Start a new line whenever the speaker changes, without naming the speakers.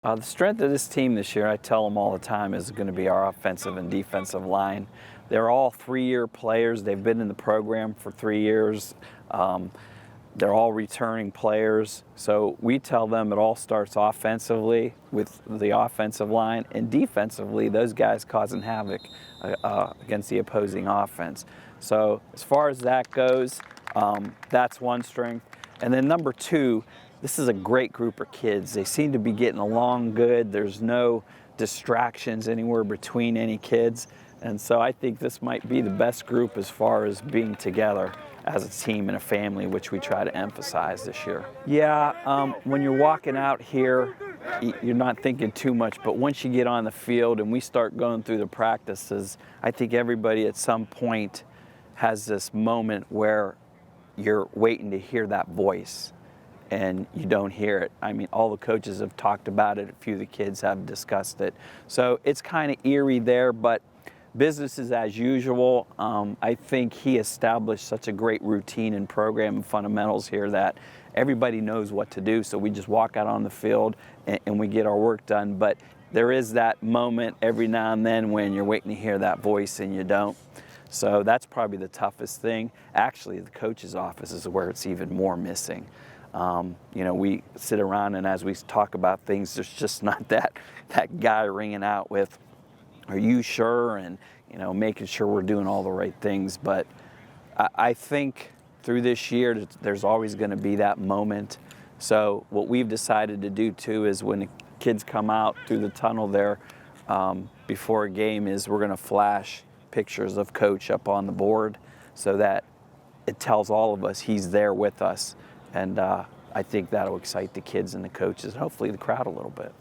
The strength of this team this year, I tell them all the time, is going to be our offensive and defensive line. They're all three-year players. They've been in the program for 3 years. They're all returning players. So we tell them it all starts offensively with the offensive line, and defensively, those guys causing havoc against the opposing offense. So as far as that goes, that's one strength. And then number two, this is a great group of kids. They seem to be getting along good. There's no distractions anywhere between any kids. And so I think this might be the best group as far as being together as a team and a family, which we try to emphasize this year. Yeah, when you're walking out here, you're not thinking too much, but once you get on the field and we start going through the practices, I think everybody at some point has this moment where you're waiting to hear that voice and you don't hear it. I mean, all the coaches have talked about it. A few of the kids have discussed it. So it's kind of eerie there, but business is as usual. I think he established such a great routine and program and fundamentals here that everybody knows what to do. So we just walk out on the field and we get our work done. But there is that moment every now and then when you're waiting to hear that voice and you don't. So that's probably the toughest thing. Actually, the coach's office is where it's even more missing. We sit around and as we talk about things, there's just not that guy ringing out with, "Are you sure?" and making sure we're doing all the right things. But I think through this year, there's always going to be that moment. So what we've decided to do too is when the kids come out through the tunnel there before a game, is we're going to flash pictures of Coach up on the board so that it tells all of us he's there with us. And I think that'll excite the kids and the coaches, and hopefully the crowd a little bit.